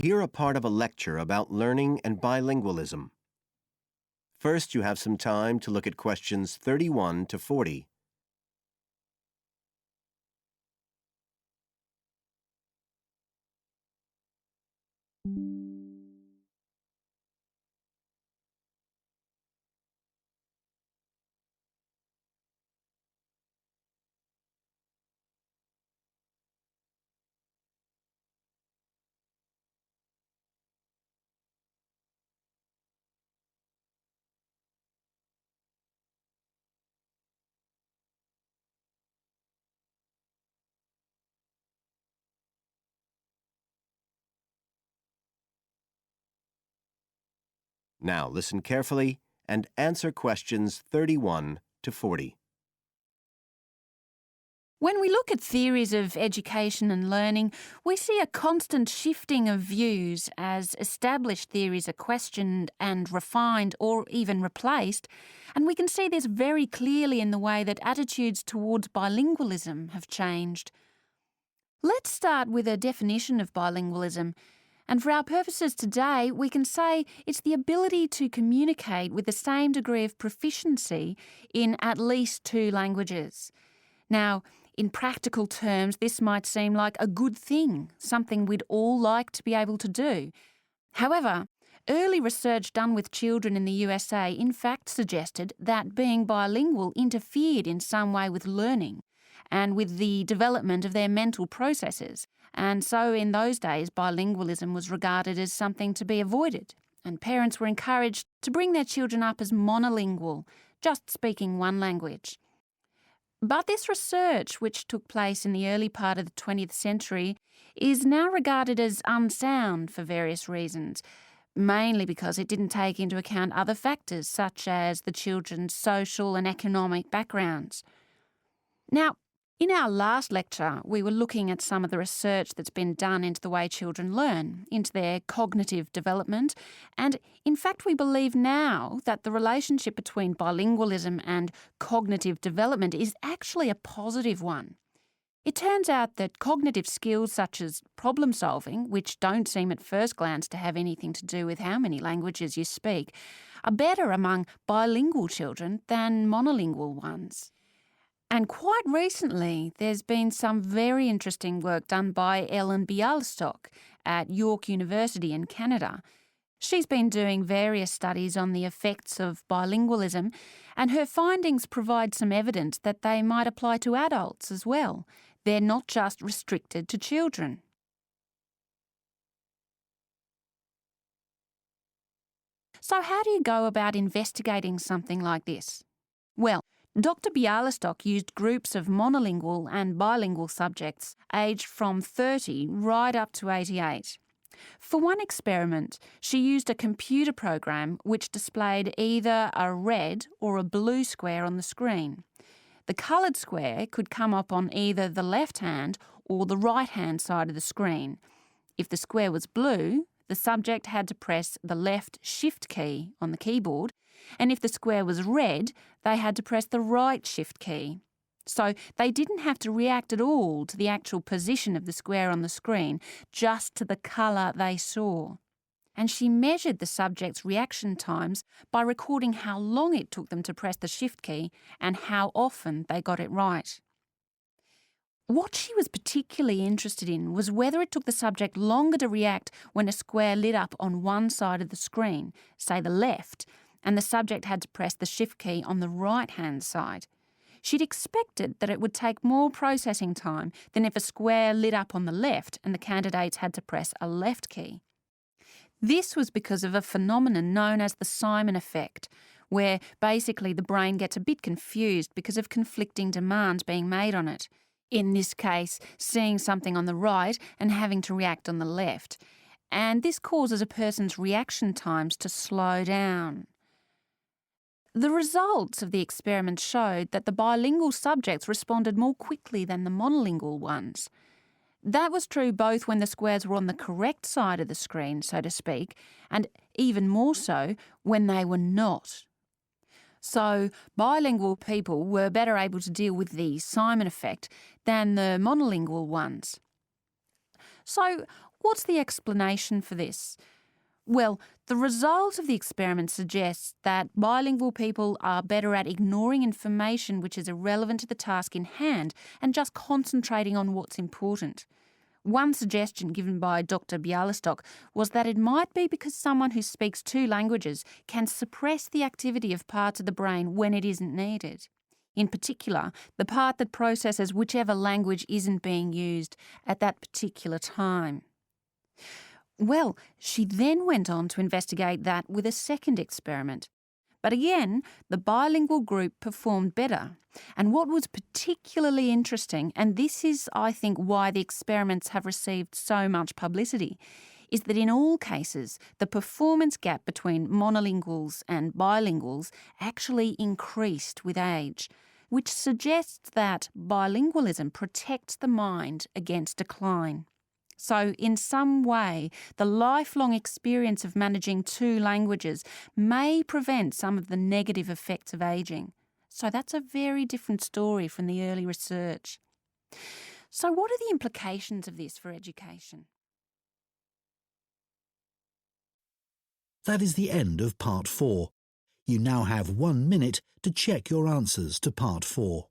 Hear a part of a lecture about learning and bilingualism. First, you have some time to look at questions 31 to 40. Now listen carefully and answer questions 31 to 40. When we look at theories of education and learning, we see a constant shifting of views as established theories are questioned and refined or even replaced, and we can see this very clearly in the way that attitudes towards bilingualism have changed. Let's start with a definition of bilingualism. And for our purposes today, we can say it's the ability to communicate with the same degree of proficiency in at least two languages. Now, in practical terms, this might seem like a good thing, something we'd all like to be able to do. However, early research done with children in the USA in fact suggested that being bilingual interfered in some way with learning and with the development of their mental processes. And so in those days, bilingualism was regarded as something to be avoided, and parents were encouraged to bring their children up as monolingual, just speaking one language. But this research, which took place in the early part of the 20th century, is now regarded as unsound for various reasons, mainly because it didn't take into account other factors such as the children's social and economic backgrounds. Now, in our last lecture, we were looking at some of the research that's been done into the way children learn, into their cognitive development, and in fact we believe now that the relationship between bilingualism and cognitive development is actually a positive one. It turns out that cognitive skills such as problem solving, which don't seem at first glance to have anything to do with how many languages you speak, are better among bilingual children than monolingual ones. And quite recently, there's been some very interesting work done by Ellen Bialystok at York University in Canada. She's been doing various studies on the effects of bilingualism, and her findings provide some evidence that they might apply to adults as well. They're not just restricted to children. So how do you go about investigating something like this? Well, Dr. Bialystok used groups of monolingual and bilingual subjects aged from 30 right up to 88. For one experiment, she used a computer program which displayed either a red or a blue square on the screen. The coloured square could come up on either the left-hand or the right-hand side of the screen. If the square was blue, the subject had to press the left Shift key on the keyboard, and if the square was red, they had to press the right Shift key. So they didn't have to react at all to the actual position of the square on the screen, just to the colour they saw. And she measured the subjects' reaction times by recording how long it took them to press the Shift key and how often they got it right. What she was particularly interested in was whether it took the subject longer to react when a square lit up on one side of the screen, say the left, and the subject had to press the Shift key on the right-hand side. She'd expected that it would take more processing time than if a square lit up on the left and the candidates had to press a left key. This was because of a phenomenon known as the Simon effect, where basically the brain gets a bit confused because of conflicting demands being made on it. In this case, seeing something on the right and having to react on the left. And this causes a person's reaction times to slow down. The results of the experiment showed that the bilingual subjects responded more quickly than the monolingual ones. That was true both when the squares were on the correct side of the screen, so to speak, and even more so when they were not. So bilingual people were better able to deal with the Simon effect than the monolingual ones. So What's the explanation for this? Well, the result of the experiment suggests that bilingual people are better at ignoring information which is irrelevant to the task in hand and just concentrating on what's important. One suggestion given by Dr. Bialystok was that it might be because someone who speaks two languages can suppress the activity of parts of the brain when it isn't needed. In particular, the part that processes whichever language isn't being used at that particular time. Well, she then went on to investigate that with a second experiment. But again, the bilingual group performed better. And what was particularly interesting, and this is, I think, why the experiments have received so much publicity, is that in all cases, the performance gap between monolinguals and bilinguals actually increased with age, which suggests that bilingualism protects the mind against decline. So, in some way, the lifelong experience of managing two languages may prevent some of the negative effects of ageing. So that's a very different story from the early research. So what are the implications of this for education? That is the end of Part 4. You now have 1 minute to check your answers to Part 4.